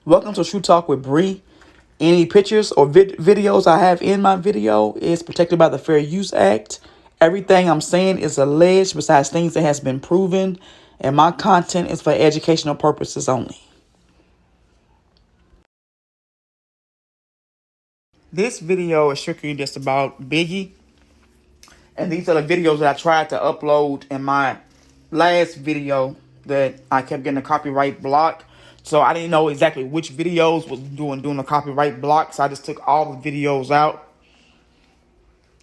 Welcome to Shoe Talk with Bree. Any pictures or videos I have in my video is protected by the Fair Use Act. Everything I'm saying is alleged besides things that has been proven, and my content is for educational purposes only. This video is strictly just about Biggie, and these are the videos that I tried to upload in my last video that I kept getting a copyright block. So I didn't know exactly which videos was doing a copyright block, so I just took all the videos out.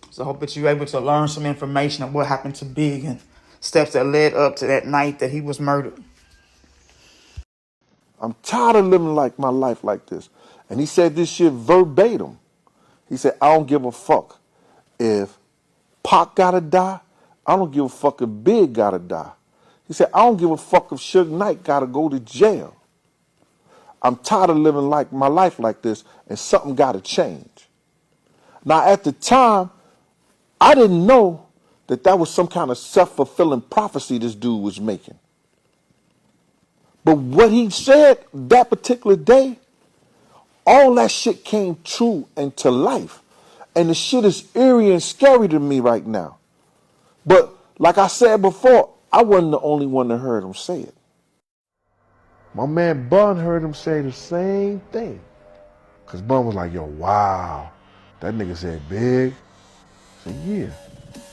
So I hope that you're able to learn some information of what happened to Big and steps that led up to that night that he was murdered. I'm tired of living like my life like this. And he said this shit verbatim. He said, I don't give a fuck if Pac gotta die. I don't give a fuck if Big gotta die. He said, I don't give a fuck if Suge Knight gotta go to jail. I'm tired of living like my life like this, and something gotta change. Now, at the time, I didn't know that that was some kind of self-fulfilling prophecy this dude was making. But what he said that particular day, all that shit came true and to life. And the shit is eerie and scary to me right now. But like I said before, I wasn't the only one that heard him say it. My man Bun heard him say the same thing. Because Bun was like, yo, wow, that nigga said Big. I said, yeah.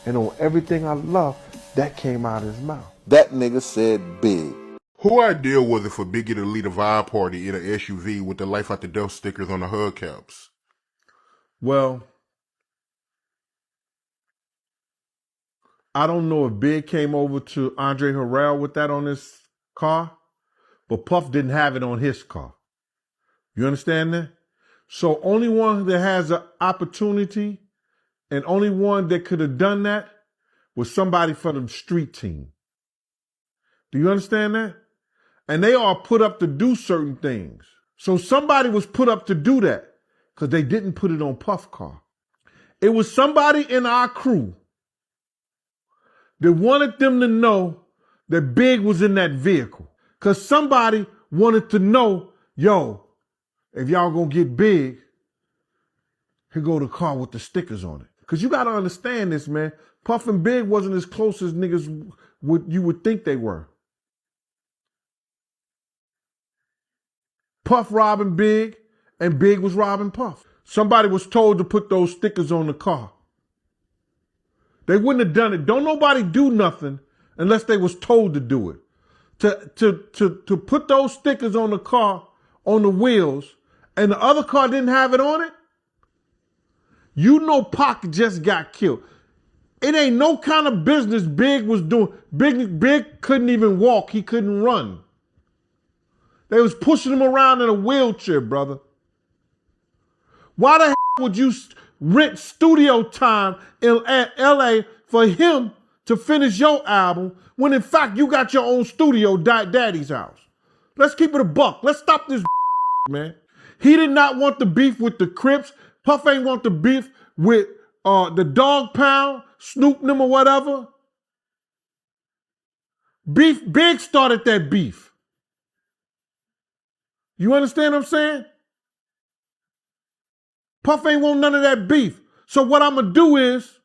And on everything I love, that came out of his mouth. That nigga said Big. Who idea was it for Biggie to lead a vibe party in an SUV with the Life After Death stickers on the hubcaps? Well, I don't know if Big came over to Andre Harrell with that on his car, but Puff didn't have it on his car. You understand that? So only one that has an opportunity and only one that could have done that was somebody from the street team. Do you understand that? And they are put up to do certain things. So somebody was put up to do that because they didn't put it on Puff car. It was somebody in our crew that wanted them to know that Big was in that vehicle. Because somebody wanted to know, yo, if y'all gonna get Big, here go the car with the stickers on it. Because you got to understand this, man. Puff and Big wasn't as close as niggas you would think they were. Puff robbing Big, and Big was robbing Puff. Somebody was told to put those stickers on the car. They wouldn't have done it. Don't nobody do nothing unless they was told to do it. To put those stickers on the car, on the wheels, and the other car didn't have it on it, you know Pac just got killed. It ain't no kind of business Big was doing. Big couldn't even walk. He couldn't run. They was pushing him around in a wheelchair, brother. Why the hell would you rent studio time in LA for him to finish your album when in fact you got your own studio, Daddy's house? Let's keep it a buck. Let's stop this man. He did not want the beef with the Crips. Puff ain't want the beef with the Dog Pound, Snoop them or whatever. Big started that beef. You understand what I'm saying? Puff ain't want none of that beef. So what I'm gonna do is,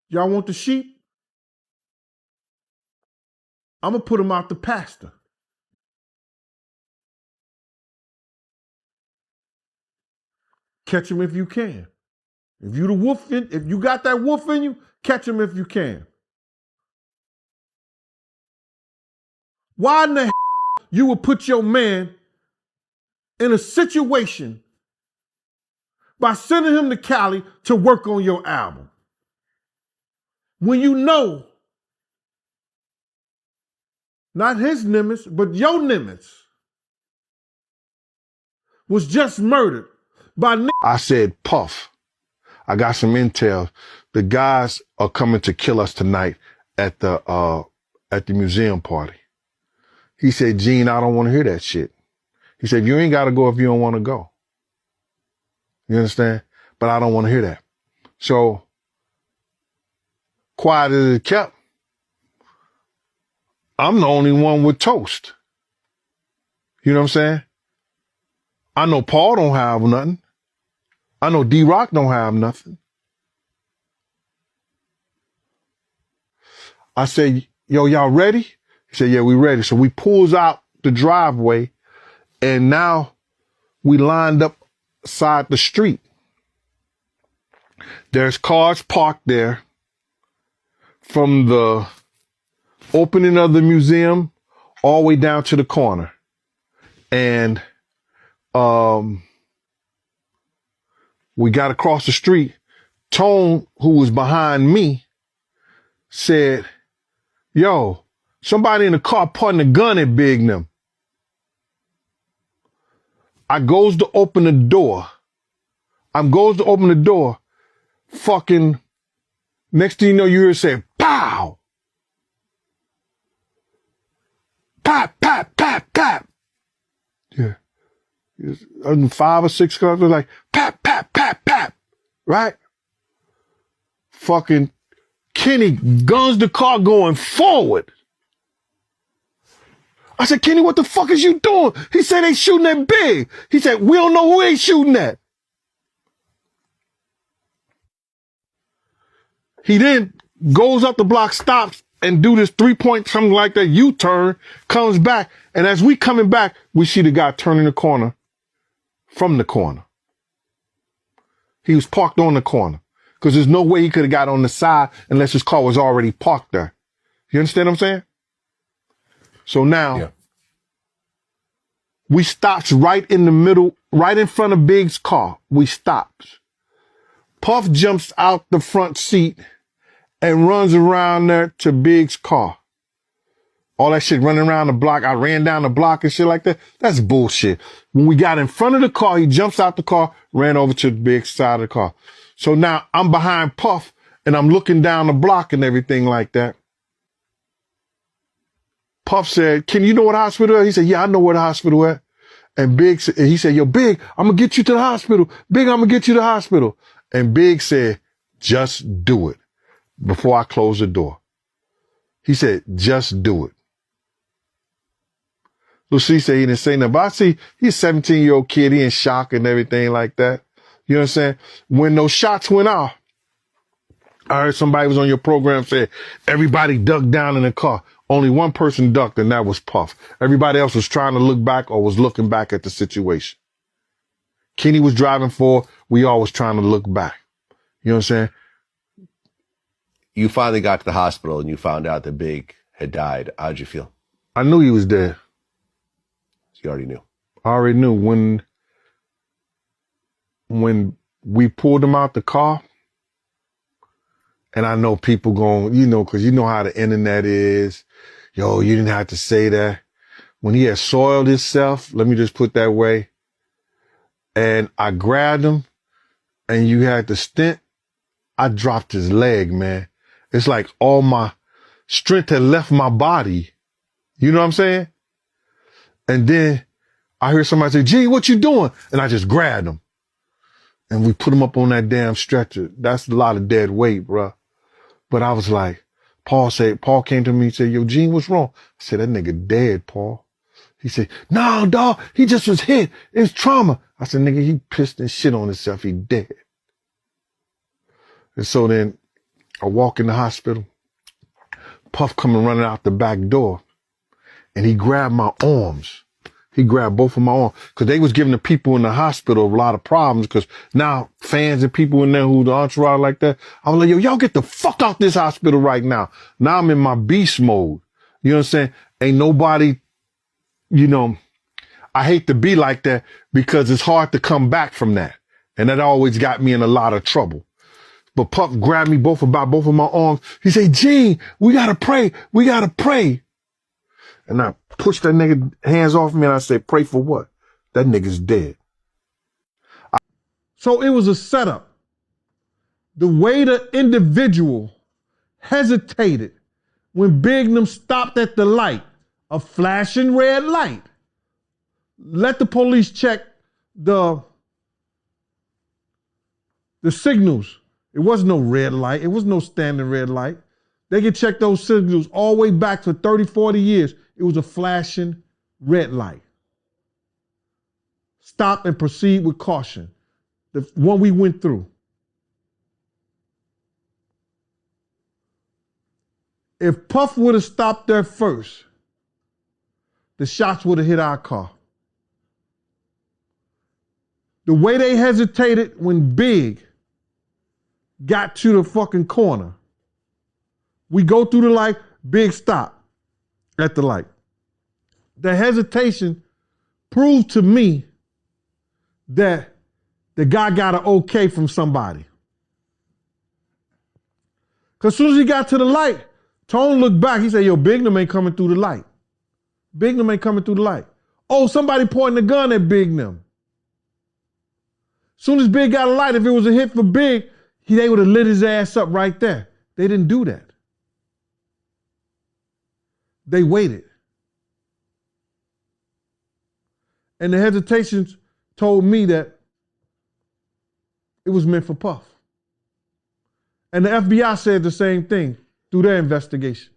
y'all want the sheep? I'm gonna put them out the pasture. Catch them if you can. If you the wolf, if you got that wolf in you, catch them if you can. Why in the hell you would put your man in a situation by sending him to Cali to work on your album when you know not his Nimitz, but your Nimitz was just murdered by I said, Puff, I got some intel. The guys are coming to kill us tonight at the museum party. He said, Gene, I don't want to hear that shit. He said, you ain't got to go if you don't want to go. You understand? But I don't want to hear that. So, quiet as it kept, I'm the only one with toast. You know what I'm saying? I know Paul don't have nothing. I know D-Rock don't have nothing. I said, yo, y'all ready? He said, yeah, we ready. So we pulls out the driveway, and now we lined up side the street. There's cars parked there from the opening of the museum all the way down to the corner. And we got across the street. Tone, who was behind me, said, yo, somebody in the car pointing a gun at Big and them. I goes to open the door. Fucking, next thing you know, you hear it say, pow! Pap, pap, pap, pap. Yeah. 5 or 6 cars were like, pap, pap, pap, pap. Right? Fucking Kenny guns the car going forward. I said, Kenny, what the fuck is you doing? He said they shooting at Big. He said, we don't know who they shooting at. He then goes up the block, stops, and do this 3-point, something like that, U-turn, comes back. And as we coming back, we see the guy turning the corner from the corner. He was parked on the corner because there's no way he could have got on the side unless his car was already parked there. You understand what I'm saying? So now we stops right in the middle, right in front of Big's car. We stops. Puff jumps out the front seat and runs around there to Big's car. All that shit running around the block. I ran down the block and shit like that. That's bullshit. When we got in front of the car, he jumps out the car, ran over to the Big's side of the car. So now I'm behind Puff and I'm looking down the block and everything like that. Puff said, Ken, you know what hospital is? He said, yeah, I know where the hospital is. And Big said, he said, yo, Big, I'm going to get you to the hospital. Big, I'm going to get you to the hospital. And Big said, just do it. Before I close the door. He said, just do it. Lucy said he didn't say nothing, but I see he's a 17-year-old kid. He in shock and everything like that. You know what I'm saying? When those shots went off, I heard somebody was on your program said, everybody ducked down in the car. Only one person ducked, and that was Puff. Everybody else was trying to look back or was looking back at the situation. Kenny was driving forward. We all was trying to look back. You know what I'm saying? You finally got to the hospital and you found out that Big had died. How'd you feel? I knew he was dead. You already knew. I already knew when we pulled him out the car. And I know people going, you know, because you know how the internet is. Yo, you didn't have to say that. When he had soiled himself, let me just put that way. And I grabbed him and you had the stent. I dropped his leg, man. It's like all my strength had left my body. You know what I'm saying? And then I hear somebody say, Gee, what you doing? And I just grabbed him. And we put him up on that damn stretcher. That's a lot of dead weight, bro. But I was like, Paul came to me and said, yo, Gene, what's wrong? I said, that nigga dead, Paul. He said, no, dog, he just was hit. It's trauma. I said, nigga, he pissed and shit on himself. He dead. And so then I walk in the hospital. Puff coming running out the back door. And he grabbed my arms. He grabbed both of my arms. Because they was giving the people in the hospital a lot of problems. Because now fans and people in there who the entourage like that. I was like, yo, y'all get the fuck out this hospital right now. Now I'm in my beast mode. You know what I'm saying? Ain't nobody, you know, I hate to be like that because it's hard to come back from that. And that always got me in a lot of trouble. But Puff grabbed me both of my arms. He said, Gene, we gotta pray. We gotta pray. And I pushed that nigga hands off me and I said, pray for what? That nigga's dead. So it was a setup. The way the individual hesitated when Big and them stopped at the light, a flashing red light. Let the police check the signals. It was no red light. It was no standing red light. They can check those signals all the way back for 30, 40 years. It was a flashing red light. Stop and proceed with caution. The one we went through. If Puff would have stopped there first, the shots would have hit our car. The way they hesitated when Big got to the fucking corner. We go through the light, Big stop at the light. The hesitation proved to me that the guy got an okay from somebody. Because as soon as he got to the light, Tone looked back. He said, yo, Bignum ain't coming through the light. Bignum ain't coming through the light. Oh, somebody pointing a gun at Bignum. Soon as Big got a light, if it was a hit for Big, they would have lit his ass up right there. They didn't do that. They waited. And the hesitations told me that it was meant for Puff. And the FBI said the same thing through their investigation.